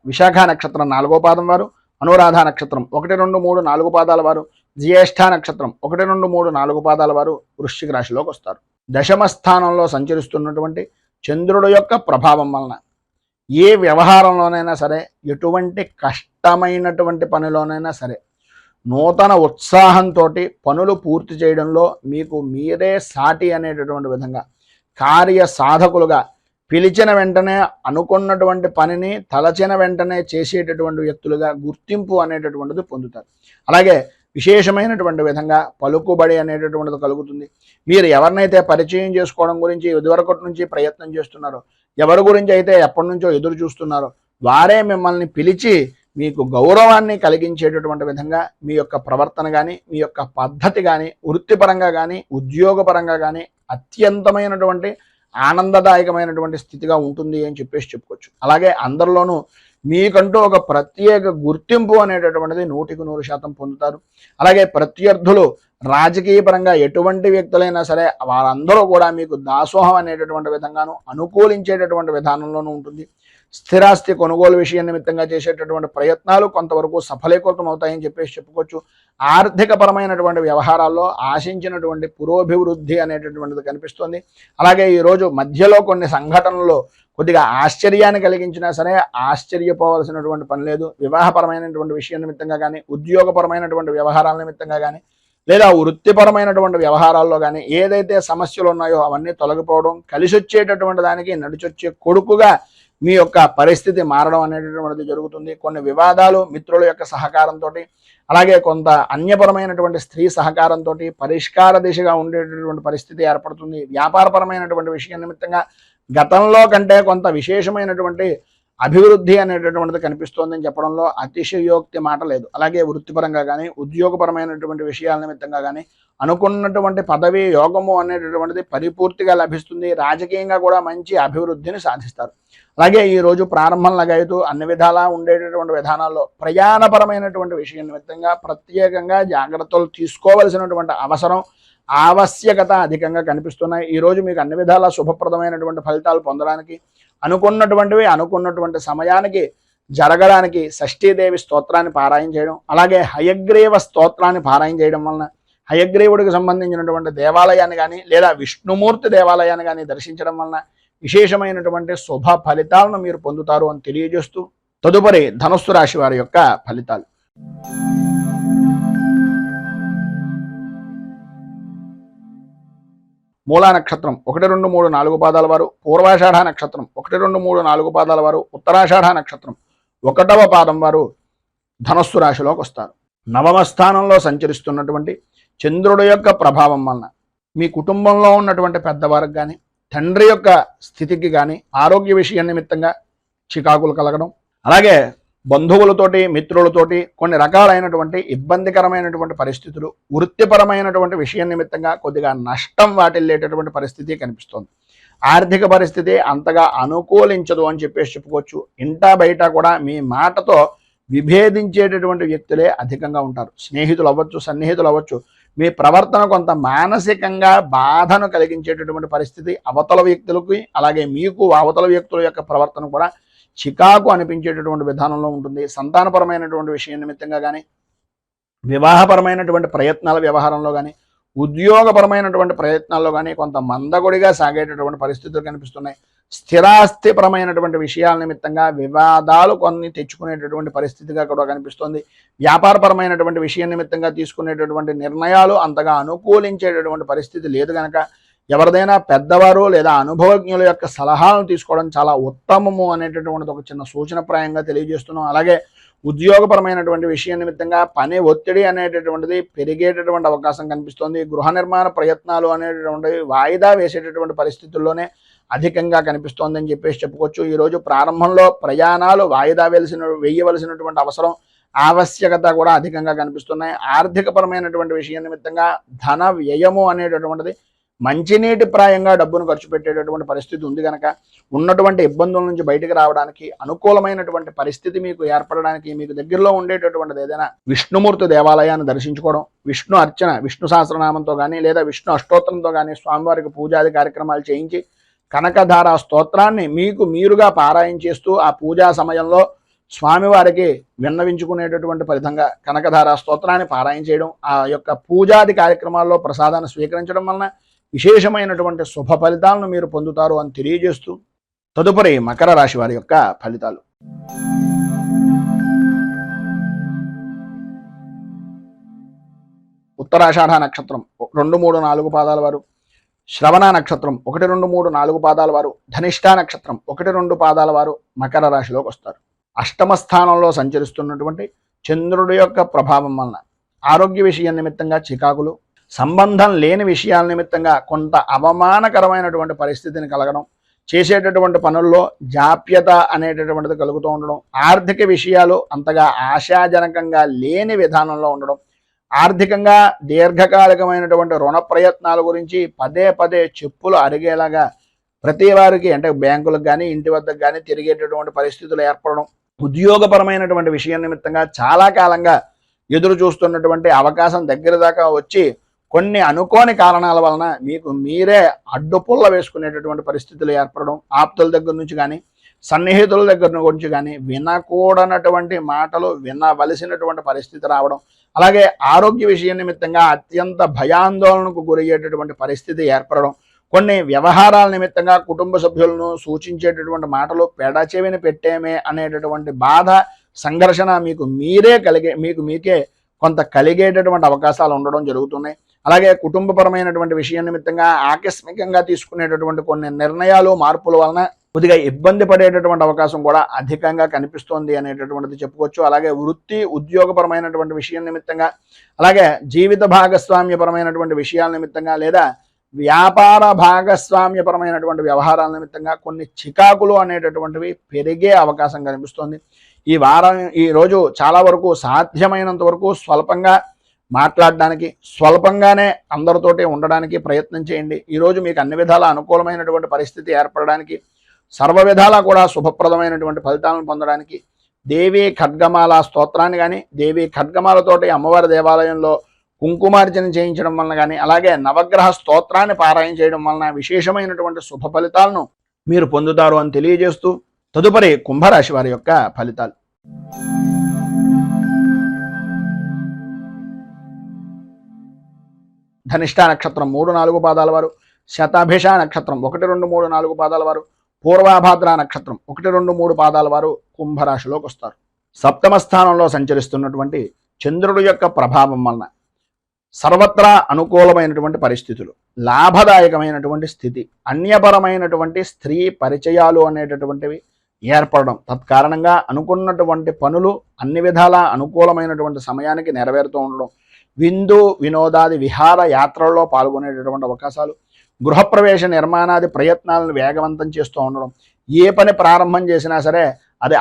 విశాఖ నక్షత్రం 4వ పాదం వారు, అనురాధ నక్షత్రం 1, 2, 3, 4 పాదాల వారు, జ్యేష్ఠ నక్షత్రం 1, 2, 3, 4 పాదాల వారు వృశ్చిక రాశిలోకి వస్తారు. దశమ స్థానంలో సంచరిస్తున్నటువంటి చంద్రుడు యొక్క ప్రభావం వలన ఏ వ్యవహారంలోనైనా సరే, ఎటువంటి కష్టమైనటువంటి పనిలోనైనా సరే నూతన ఉత్సాహంతో పనులు పూర్తి చేయడంలో మీకు మీరే సాటి అనేటటువంటి విధంగా కార్య సాధకులుగా పిలిచిన వెంటనే అనుకున్నటువంటి పనిని తలచిన వెంటనే చేసేటటువంటి వ్యక్తులుగా గుర్తింపు అనేటటువంటిది పొందుతారు. అలాగే విశేషమైనటువంటి విధంగా పలుకుబడి అనేటటువంటిది కలుగుతుంది. మీరు ఎవరినైతే పరిచయం చేసుకోవడం గురించి ఇదివరకటి నుంచి ప్రయత్నం చేస్తున్నారో, ఎవరి గురించి అయితే ఎప్పటి నుంచో ఎదురు చూస్తున్నారో వారే మిమ్మల్ని పిలిచి మీకు గౌరవాన్ని కలిగించేటటువంటి విధంగా మీ యొక్క ప్రవర్తన కానీ, మీ యొక్క పద్ధతి కానీ, వృత్తిపరంగా కానీ, ఉద్యోగపరంగా కానీ అత్యంతమైనటువంటి ఆనందదాయకమైనటువంటి స్థితిగా ఉంటుంది అని చెప్పేసి చెప్పుకోవచ్చు. అలాగే అందరిలోనూ మీకంటూ ఒక ప్రత్యేక గుర్తింపు అనేటటువంటిది 100% పొందుతారు. అలాగే ప్రత్యర్థులు రాజకీయ పరంగా ఎటువంటి వ్యక్తులైనా సరే వారందరూ కూడా మీకు దాసోహం అనేటటువంటి విధంగాను అనుకూలించేటటువంటి విధానంలోనూ ఉంటుంది. స్థిరాస్తి కొనుగోలు విషయం నిమిత్తంగా చేసేటటువంటి ప్రయత్నాలు కొంతవరకు సఫలీకృతం అవుతాయని చెప్పేసి చెప్పుకోవచ్చు. ఆర్థిక పరమైనటువంటి వ్యవహారాల్లో ఆశించినటువంటి పురోభివృద్ధి అనేటటువంటిది కనిపిస్తుంది. అలాగే ఈరోజు మధ్యలో కొన్ని సంఘటనలు కొద్దిగా ఆశ్చర్యాన్ని కలిగించినా సరే ఆశ్చర్యపోవాల్సినటువంటి పని లేదు. వివాహపరమైనటువంటి విషయం నిమిత్తంగా కానీ, ఉద్యోగపరమైనటువంటి వ్యవహారాల నిమిత్తంగా కానీ, లేదా వృత్తిపరమైనటువంటి వ్యవహారాల్లో కానీ ఏదైతే సమస్యలు ఉన్నాయో అవన్నీ తొలగిపోవడం, కలిసి వచ్చేటటువంటి దానికి నడిచొచ్చే కొడుకుగా మీ యొక్క పరిస్థితి మారడం అనేటటువంటిది జరుగుతుంది. కొన్ని వివాదాలు మిత్రుల యొక్క సహకారంతో, అలాగే కొంత అన్యపరమైనటువంటి స్త్రీ సహకారంతో పరిష్కార దిశగా ఉండేటటువంటి పరిస్థితి ఏర్పడుతుంది. వ్యాపారపరమైనటువంటి విషయం నిమిత్తంగా గతంలో కంటే కొంత విశేషమైనటువంటి అభివృద్ధి అనేటటువంటిది కనిపిస్తోందని చెప్పడంలో అతిశయోక్తి మాట లేదు. అలాగే వృత్తిపరంగా కానీ, ఉద్యోగపరమైనటువంటి విషయాల నిమిత్తంగా కానీ అనుకున్నటువంటి పదవి యోగము అనేటటువంటిది పరిపూర్తిగా లభిస్తుంది. రాజకీయంగా కూడా మంచి అభివృద్ధిని సాధిస్తారు. అలాగే ఈరోజు ప్రారంభంలాగా అయితే అన్ని విధాలా ఉండేటటువంటి విధానాల్లో ప్రయాణపరమైనటువంటి విషయం నిమిత్తంగా ప్రత్యేకంగా జాగ్రత్తలు తీసుకోవలసినటువంటి అవసరం, ఆవశ్యకత అధికంగా కనిపిస్తున్నాయి. ఈరోజు మీకు అన్ని విధాలా శుభప్రదమైనటువంటి ఫలితాలు పొందడానికి, అనుకున్నటువంటివి అనుకున్నటువంటి సమయానికి జరగడానికి షష్ఠీదేవి స్తోత్రాన్ని పారాయణ చేయడం, అలాగే హయగ్రీవ స్తోత్రాన్ని పారాయణ చేయడం వలన హయగ్రీవుడికి సంబంధించినటువంటి దేవాలయాన్ని కానీ, లేదా విష్ణుమూర్తి దేవాలయాన్ని కానీ దర్శించడం వలన విశేషమైనటువంటి శుభ ఫలితాలను మీరు పొందుతారు అని తెలియజేస్తూ తదుపరి ధనుస్సు రాశి వారి యొక్క ఫలితాలు. మూలా నక్షత్రం 1, 2, 3, 4 పాదాల వారు, పూర్వాషాఢ నక్షత్రం 1, 2, 3, 4 పాదాల వారు, ఉత్తరాషాఢ నక్షత్రం 1వ పాదం వారు ధనుస్సు రాశిలోకి వస్తారు. నవమ స్థానంలో సంచరిస్తున్నటువంటి చంద్రుడి యొక్క ప్రభావం వలన మీ కుటుంబంలో ఉన్నటువంటి పెద్దవారికి కానీ, తండ్రి యొక్క స్థితికి కానీ ఆరోగ్య విషయం నిమిత్తంగా చికాకులు కలగడం, అలాగే బంధువులతోటి మిత్రులతోటి కొన్ని రకాలైనటువంటి ఇబ్బందికరమైనటువంటి పరిస్థితులు, వృత్తిపరమైనటువంటి విషయం నిమిత్తంగా కొద్దిగా నష్టం వాటిల్లేటటువంటి పరిస్థితి కనిపిస్తోంది. ఆర్థిక పరిస్థితి అంతగా అనుకూలించదు అని చెప్పేసి చెప్పుకోవచ్చు. ఇంటా బయట కూడా మీ మాటతో విభేదించేటటువంటి వ్యక్తులే అధికంగా ఉంటారు. స్నేహితులు అవ్వచ్చు, సన్నిహితులు అవ్వచ్చు. మీ ప్రవర్తన కొంత మానసికంగా బాధను కలిగించేటటువంటి పరిస్థితి అవతల వ్యక్తులకి, అలాగే మీకు అవతల వ్యక్తుల యొక్క ప్రవర్తన కూడా చికాకు అనిపించేటటువంటి విధానంలో ఉంటుంది. సంతానపరమైనటువంటి విషయం నిమిత్తంగా కానీ, వివాహపరమైనటువంటి ప్రయత్నాల వ్యవహారంలో కానీ, ఉద్యోగపరమైనటువంటి ప్రయత్నాల్లో కానీ కొంత మందకొడిగా సాగేటటువంటి పరిస్థితులు కనిపిస్తున్నాయి. స్థిరాస్తిపరమైనటువంటి విషయాల నిమిత్తంగా వివాదాలు కొన్ని తెచ్చుకునేటటువంటి పరిస్థితిగా కూడా కనిపిస్తుంది. వ్యాపారపరమైనటువంటి విషయం నిమిత్తంగా తీసుకునేటటువంటి నిర్ణయాలు అంతగా అనుకూలించేటటువంటి పరిస్థితి లేదు కనుక ఎవరిదైనా పెద్దవారు లేదా అనుభవజ్ఞుల యొక్క సలహాలను తీసుకోవడం చాలా ఉత్తమము అనేటటువంటిది ఒక చిన్న సూచనప్రాయంగా తెలియజేస్తున్నాం. అలాగే ఉద్యోగపరమైనటువంటి విషయం నిమిత్తంగా పని ఒత్తిడి అనేటటువంటిది పెరిగేటటువంటి అవకాశం కనిపిస్తోంది. గృహ నిర్మాణ ప్రయత్నాలు అనేటటువంటివి వాయిదా వేసేటటువంటి పరిస్థితుల్లోనే అధికంగా కనిపిస్తోందని చెప్పేసి చెప్పుకోవచ్చు. ఈరోజు ప్రారంభంలో ప్రయాణాలు వాయిదా వేయవలసినటువంటి అవసరం, ఆవశ్యకత కూడా అధికంగా కనిపిస్తున్నాయి. ఆర్థికపరమైనటువంటి విషయం నిమిత్తంగా ధన వ్యయము అనేటటువంటిది మంచినీటి ప్రాయంగా డబ్బును ఖర్చు పెట్టేటటువంటి పరిస్థితి ఉంది కనుక ఉన్నటువంటి ఇబ్బందుల నుంచి బయటకు రావడానికి, అనుకూలమైనటువంటి పరిస్థితి మీకు ఏర్పడడానికి మీకు దగ్గరలో ఉండేటటువంటిది ఏదైనా విష్ణుమూర్తి దేవాలయాన్ని దర్శించుకోవడం, విష్ణు అర్చన, విష్ణు సహస్రనామంతో కానీ లేదా విష్ణు అష్టోత్తరంతో కానీ స్వామివారికి పూజాది కార్యక్రమాలు చేయించి కనకధార స్తోత్రాన్ని మీకు మీరుగా పారాయణ చేస్తూ ఆ పూజా సమయంలో స్వామివారికి విన్నవించుకునేటటువంటి ఫలితంగా కనకధార స్తోత్రాన్ని పారాయణ చేయడం, ఆ యొక్క పూజాది కార్యక్రమాల్లో ప్రసాదాన్ని స్వీకరించడం వలన విశేషమైనటువంటి శుభ ఫలితాలను మీరు పొందుతారు అని తెలియజేస్తూ తదుపరి మకర రాశి వారి యొక్క ఫలితాలు. ఉత్తరాషాఢ నక్షత్రం 2, 3, 4 పాదాల వారు, శ్రవణ నక్షత్రం 1, 2, 3, 4 పాదాల వారు, ధనిష్ఠా నక్షత్రం 1, 2 పాదాల వారు మకర రాశిలోకి వస్తారు. అష్టమ స్థానంలో సంచరిస్తున్నటువంటి చంద్రుడి యొక్క ప్రభావం వలన ఆరోగ్య విషయం నిమిత్తంగా చికాకులు, సంబంధం లేని విషయాల నిమిత్తంగా కొంత అవమానకరమైనటువంటి పరిస్థితిని కలగడం, చేసేటటువంటి పనుల్లో జాప్యత అనేటటువంటిది కలుగుతూ ఉండడం, ఆర్థిక విషయాలు అంతగా ఆశాజనకంగా లేని విధానంలో ఉండడం, ఆర్థికంగా దీర్ఘకాలికమైనటువంటి రుణ ప్రయత్నాల గురించి పదే పదే చెప్పులు అరిగేలాగా ప్రతి వారికి అంటే బ్యాంకులకు కానీ ఇంటి వద్దకు కానీ తిరిగేటటువంటి పరిస్థితులు ఏర్పడడం, ఉద్యోగపరమైనటువంటి విషయం నిమిత్తంగా చాలా కాలంగా ఎదురు చూస్తున్నటువంటి అవకాశం దగ్గర దాకా వచ్చి కొన్ని అనుకోని కారణాల వలన మీకు మీరే అడ్డుపుల్ల వేసుకునేటటువంటి పరిస్థితులు ఏర్పడడం, ఆప్తుల దగ్గర నుంచి కానీ సన్నిహితుల దగ్గర నుంచి కానీ వినకూడనటువంటి మాటలు వినవలసినటువంటి పరిస్థితి రావడం, అలాగే ఆరోగ్య విషయం నిమిత్తంగా అత్యంత భయాందోళనకు గురయ్యేటటువంటి పరిస్థితి ఏర్పడడం, కొన్ని వ్యవహారాల నిమిత్తంగా కుటుంబ సభ్యులను సూచించేటటువంటి మాటలు పెడచెవిని పెట్టేమే అనేటటువంటి బాధ, సంఘర్షణ మీకు మీకే కొంత కలిగేటటువంటి అవకాశాలు ఉండడం జరుగుతున్నాయి. అలాగే కుటుంబపరమైనటువంటి విషయం నిమిత్తంగా ఆకస్మికంగా తీసుకునేటటువంటి కొన్ని నిర్ణయాలు, మార్పుల వలన కొద్దిగా ఇబ్బంది పడేటటువంటి అవకాశం కూడా అధికంగా కనిపిస్తోంది అనేటటువంటిది చెప్పుకోవచ్చు. అలాగే వృత్తి ఉద్యోగపరమైనటువంటి విషయం నిమిత్తంగా, అలాగే జీవిత భాగస్వామ్యపరమైనటువంటి విషయాల నిమిత్తంగా లేదా వ్యాపార భాగస్వామ్యపరమైనటువంటి వ్యవహారాల నిమిత్తంగా కొన్ని చికాకులు అనేటటువంటివి పెరిగే అవకాశం కనిపిస్తోంది. ఈ రోజు చాలా వరకు సాధ్యమైనంత వరకు స్వల్పంగా మాట్లాడడానికి, స్వల్పంగానే అందరితోటి ఉండడానికి ప్రయత్నం చేయండి. ఈరోజు మీకు అన్ని విధాల అనుకూలమైనటువంటి పరిస్థితి ఏర్పడడానికి, సర్వ విధాలా కూడా శుభప్రదమైనటువంటి ఫలితాలను పొందడానికి దేవీ ఖడ్గమాల స్తోత్రాన్ని కానీ, దేవీ ఖడ్గమాలతోటి అమ్మవారి దేవాలయంలో కుంకుమార్చన చేయించడం వలన కానీ, అలాగే నవగ్రహ స్తోత్రాన్ని పారాయణ చేయడం వలన విశేషమైనటువంటి శుభ ఫలితాలను మీరు పొందుతారు అని తెలియజేస్తూ తదుపరి కుంభరాశి వారి యొక్క ఫలితాలు. ధనిష్ఠా నక్షత్రం 3, 4 పాదాల వారు, శతాభిష నక్షత్రం 1, 2, 3, 4 పాదాల వారు, పూర్వాభాద్ర నక్షత్రం 1, 2, 3 పాదాల వారు కుంభరాశిలోకి వస్తారు. సప్తమ స్థానంలో సంచరిస్తున్నటువంటి చంద్రుడి యొక్క ప్రభావం వలన సర్వత్రా అనుకూలమైనటువంటి పరిస్థితులు, లాభదాయకమైనటువంటి స్థితి, అన్యపరమైనటువంటి స్త్రీ పరిచయాలు అనేటటువంటివి ఏర్పడడం, తత్కారణంగా అనుకున్నటువంటి పనులు అన్ని విధాలా అనుకూలమైనటువంటి సమయానికి నెరవేరుతూ ఉండడం, విందు వినోదాది విహార యాత్రల్లో పాల్గొనేటటువంటి అవకాశాలు, గృహప్రవేశ నిర్మాణాది ప్రయత్నాలను వేగవంతం చేస్తూ ఉండడం, ఏ పని ప్రారంభం చేసినా సరే అది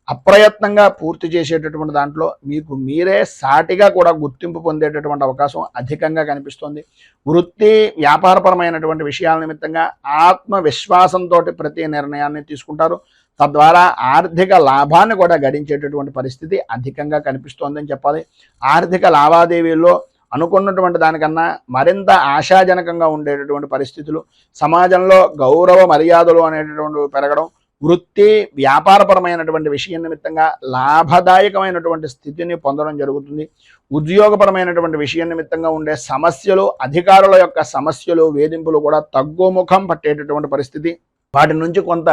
అప్రయత్నంగా పూర్తి చేసేటటువంటి దాంట్లో మీకు మీరే సాటిగా కూడా గుర్తింపు పొందేటటువంటి అవకాశం అధికంగా కనిపిస్తుంది. వృత్తి వ్యాపారపరమైనటువంటి విషయాల నిమిత్తంగా ఆత్మవిశ్వాసంతో ప్రతి నిర్ణయాన్ని తీసుకుంటారు. తద్వారా ఆర్థిక లాభాన్ని కూడా గడించేటటువంటి పరిస్థితి అధికంగా కనిపిస్తోందని చెప్పాలి. ఆర్థిక లావాదేవీల్లో అనుకున్నటువంటి దానికన్నా మరింత ఆశాజనకంగా ఉండేటటువంటి పరిస్థితులు, సమాజంలో గౌరవ మర్యాదలు అనేటటువంటి పెరగడం, వృత్తి వ్యాపారపరమైనటువంటి విషయం నిమిత్తంగా లాభదాయకమైనటువంటి స్థితిని పొందడం జరుగుతుంది. ఉద్యోగపరమైనటువంటి విషయం నిమిత్తంగా ఉండే సమస్యలు, అధికారుల యొక్క సమస్యలు, వేధింపులు కూడా తగ్గుముఖం పట్టేటటువంటి పరిస్థితి, వాటి నుంచి కొంత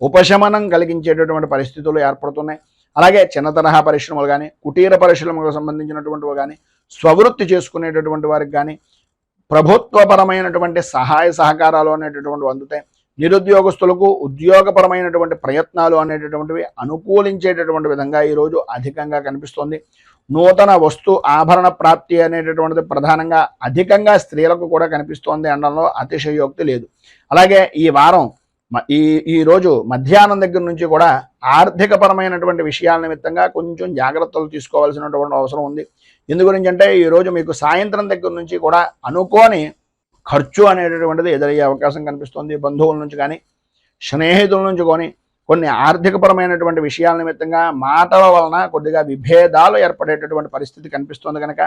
ఉపశమనం కలిగించేటటువంటి పరిస్థితులు ఏర్పడుతున్నాయి. అలాగే చిన్న తరహా పరిశ్రమలు కానీ, కుటీర పరిశ్రమలకు సంబంధించినటువంటివి కానీ, స్వవృత్తి చేసుకునేటటువంటి వారికి కానీ ప్రభుత్వపరమైనటువంటి సహాయ సహకారాలు అనేటటువంటివి అందుతాయి. నిరుద్యోగస్తులకు ఉద్యోగపరమైనటువంటి ప్రయత్నాలు అనేటటువంటివి అనుకూలించేటటువంటి విధంగా ఈరోజు అధికంగా కనిపిస్తోంది. నూతన వస్తు ఆభరణ ప్రాప్తి అనేటటువంటిది ప్రధానంగా అధికంగా స్త్రీలకు కూడా కనిపిస్తోంది అనడంలో అతిశయోక్తి లేదు. అలాగే ఈ వారం ఈ రోజు మధ్యాహ్నం దగ్గర నుంచి కూడా ఆర్థికపరమైనటువంటి విషయాల నిమిత్తంగా కొంచెం జాగ్రత్తలు తీసుకోవాల్సినటువంటి అవసరం ఉంది. ఎందు గురించి అంటే ఈరోజు మీకు సాయంత్రం దగ్గర నుంచి కూడా అనుకోని ఖర్చు అనేటటువంటిది ఎదురయ్యే అవకాశం కనిపిస్తుంది. బంధువుల నుంచి కానీ, స్నేహితుల నుంచి కానీ కొన్ని ఆర్థికపరమైనటువంటి విషయాల నిమిత్తంగా మాటల వలన కొద్దిగా విభేదాలు ఏర్పడేటటువంటి పరిస్థితి కనిపిస్తుంది. కనుక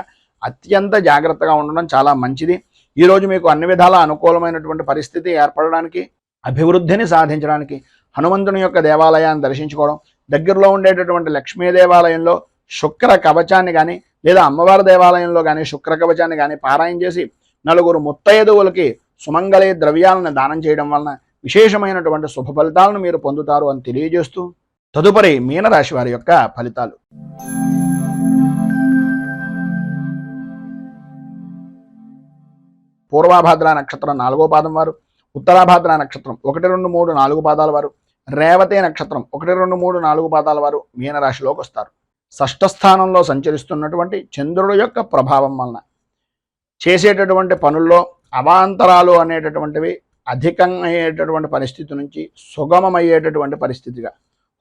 అత్యంత జాగ్రత్తగా ఉండడం చాలా మంచిది. ఈరోజు మీకు అన్ని విధాల అనుకూలమైనటువంటి పరిస్థితి ఏర్పడడానికి, అభివృద్ధిని సాధించడానికి హనుమంతుని యొక్క దేవాలయాన్ని దర్శించుకోవడం, దగ్గరలో ఉండేటటువంటి లక్ష్మీ దేవాలయంలో శుక్ర కవచాన్ని కానీ లేదా అమ్మవారి దేవాలయంలో కానీ శుక్ర కవచాన్ని కానీ పారాయణ చేసి నలుగురు ముత్తైదువులకి సుమంగళి ద్రవ్యాలను దానం చేయడం వలన విశేషమైనటువంటి శుభ ఫలితాలను మీరు పొందుతారు అని తెలియజేస్తూ తదుపరి మీనరాశి వారి యొక్క ఫలితాలు. పూర్వాభాద్ర నక్షత్రం 4వ పాదం వారు, ఉత్తరాభాద్ర నక్షత్రం 1, 2, 3, 4 పాదాల వారు, రేవతి నక్షత్రం 1, 2, 3, 4 పాదాల వారు మీనరాశిలోకి వస్తారు. షష్ఠ స్థానంలో సంచరిస్తున్నటువంటి చంద్రుడు యొక్క ప్రభావం వలన చేసేటటువంటి పనుల్లో అవాంతరాలు అనేటటువంటివి అధికమయ్యేటటువంటి పరిస్థితి నుంచి సుగమమయ్యేటటువంటి పరిస్థితిగా,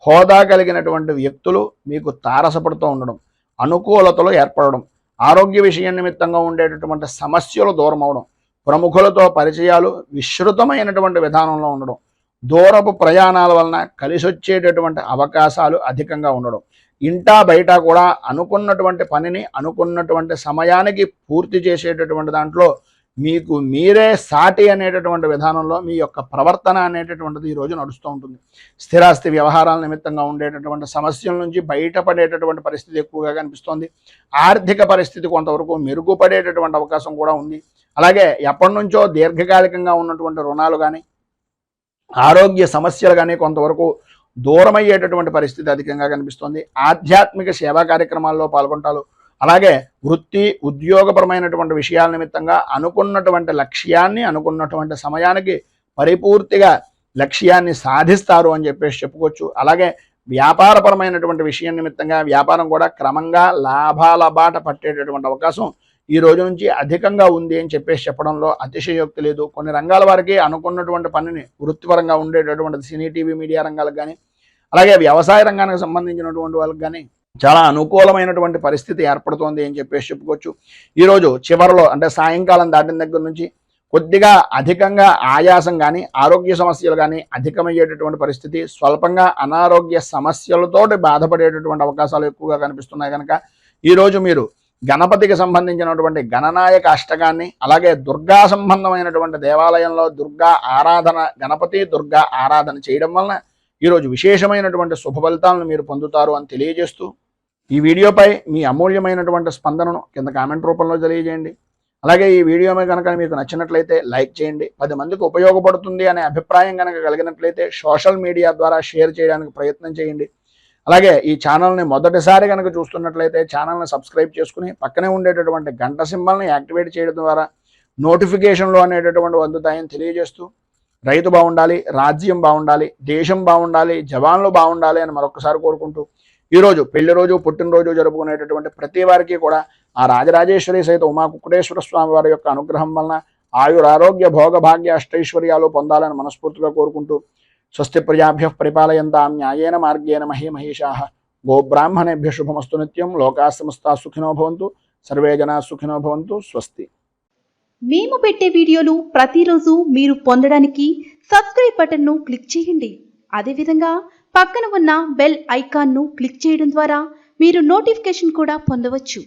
హోదా కలిగినటువంటి వ్యక్తులు మీకు తారసపడుతూ ఉండడం, అనుకూలతలు ఏర్పడడం, ఆరోగ్య విషయం నిమిత్తంగా ఉండేటటువంటి సమస్యలు దూరం అవడం, ప్రముఖులతో పరిచయాలు విస్తృతమైనటువంటి విధానంలో ఉండడం, దూరపు ప్రయాణాల వలన కలిసొచ్చేటటువంటి అవకాశాలు అధికంగా ఉండడం, ఇంటా బయట కూడా అనుకున్నటువంటి పనిని అనుకున్నటువంటి సమయానికి పూర్తి చేసేటటువంటి దాంట్లో మీకు మీరే సాటి అనేటటువంటి విధానంలో మీ యొక్క ప్రవర్తన అనేటటువంటిది ఈరోజు నడుస్తూ ఉంటుంది. స్థిరాస్తి వ్యవహారాల నిమిత్తంగా ఉండేటటువంటి సమస్యల నుంచి బయటపడేటటువంటి పరిస్థితి ఎక్కువగా కనిపిస్తోంది. ఆర్థిక పరిస్థితి కొంతవరకు మెరుగుపడేటటువంటి అవకాశం కూడా ఉంది. అలాగే ఎప్పటి నుంచో దీర్ఘకాలికంగా ఉన్నటువంటి రుణాలు కానీ, ఆరోగ్య సమస్యలు కానీ కొంతవరకు దూరమయ్యేటటువంటి పరిస్థితి అధికంగా కనిపిస్తోంది. ఆధ్యాత్మిక సేవా కార్యక్రమాల్లో పాల్గొంటారు. అలాగే వృత్తి ఉద్యోగపరమైనటువంటి విషయాల నిమిత్తంగా అనుకున్నటువంటి లక్ష్యాన్ని అనుకున్నటువంటి సమయానికి పరిపూర్తిగా లక్ష్యాన్ని సాధిస్తారు అని చెప్పుకోవచ్చు. అలాగే వ్యాపారపరమైనటువంటి విషయం నిమిత్తంగా వ్యాపారం కూడా క్రమంగా లాభాల బాట పట్టేటటువంటి అవకాశం ఈ రోజు నుంచి అధికంగా ఉంది అని చెప్పడంలో అతిశయోక్తి లేదు. కొన్ని రంగాల వారికి అనుకున్నటువంటి పనిని వృత్తిపరంగా ఉండేటటువంటి సినీ టీవీ మీడియా రంగాలకు కానీ, అలాగే వ్యవసాయ రంగానికి సంబంధించినటువంటి వాళ్ళకి కానీ చాలా అనుకూలమైనటువంటి పరిస్థితి ఏర్పడుతోంది అని చెప్పుకోవచ్చు. ఈరోజు చివరిలో అంటే సాయంకాలం దాటిన దగ్గర నుంచి కొద్దిగా అధికంగా ఆయాసం కానీ, ఆరోగ్య సమస్యలు కానీ అధికమయ్యేటటువంటి పరిస్థితి, స్వల్పంగా అనారోగ్య సమస్యలతోటి బాధపడేటటువంటి అవకాశాలు ఎక్కువగా కనిపిస్తున్నాయి. కనుక ఈరోజు మీరు గణపతికి సంబంధించినటువంటి గణనాయక అష్టకాన్ని, అలాగే దుర్గా సంబంధమైనటువంటి దేవాలయంలో దుర్గా ఆరాధన, గణపతి దుర్గా ఆరాధన చేయడం వలన ఈరోజు విశేషమైనటువంటి శుభ ఫలితాలను మీరు పొందుతారు అని తెలియజేస్తూ ఈ వీడియోపై మీ అమూల్యమైనటువంటి స్పందనను కింద కామెంట్ రూపంలో తెలియజేయండి. అలాగే ఈ వీడియో కనుక మీకు నచ్చినట్లయితే లైక్ చేయండి. 10 మందికి ఉపయోగపడుతుంది అనే అభిప్రాయం కనుక కలిగినట్లయితే సోషల్ మీడియా ద్వారా షేర్ చేయడానికి ప్రయత్నం చేయండి. అలాగే ఈ ఛానల్ని మొదటిసారి కనుక చూస్తున్నట్లయితే ఛానల్ని సబ్స్క్రైబ్ చేసుకుని పక్కనే ఉండేటటువంటి గంట సింబల్ని యాక్టివేట్ చేయడం ద్వారా నోటిఫికేషన్లు అనేటటువంటి అందుతాయని తెలియజేస్తూ రైతు బాగుండాలి, రాజ్యం బాగుండాలి, దేశం బాగుండాలి, జవాన్లు బాగుండాలి అని మరొకసారి కోరుకుంటూ ఈరోజు పెళ్లి రోజు, పుట్టినరోజు జరుపుకునేటటువంటి ప్రతి వారికి కూడా ఆ రాజరాజేశ్వరి సహిత ఉమా కుక్కుటేశ్వర స్వామి వారి యొక్క అనుగ్రహం వలన ఆయురారోగ్య భోగ భాగ్య అష్టైశ్వర్యాలు పొందాలని మనస్ఫూర్తిగా కోరుకుంటూ స్వస్తి ప్రజాభ్య పరిపాలయంతాం న్యాయేన మార్గేణ మహీమహేషాః గోబ్రాహ్మణేభ్య శుభమస్తు నిత్యం. లోకా సమస్తా సుఖినో భవంతు. సర్వే జనా సుఖినో భవంతు. స్వస్తి. మేము పెట్టే వీడియోలు ప్రతిరోజు మీరు పొందడానికి సబ్స్క్రైబ్ బటన్ను క్లిక్ చేయండి. అదేవిధంగా పక్కన ఉన్న బెల్ ఐకాన్ను క్లిక్ చేయడం ద్వారా మీరు నోటిఫికేషన్ కూడా పొందవచ్చు.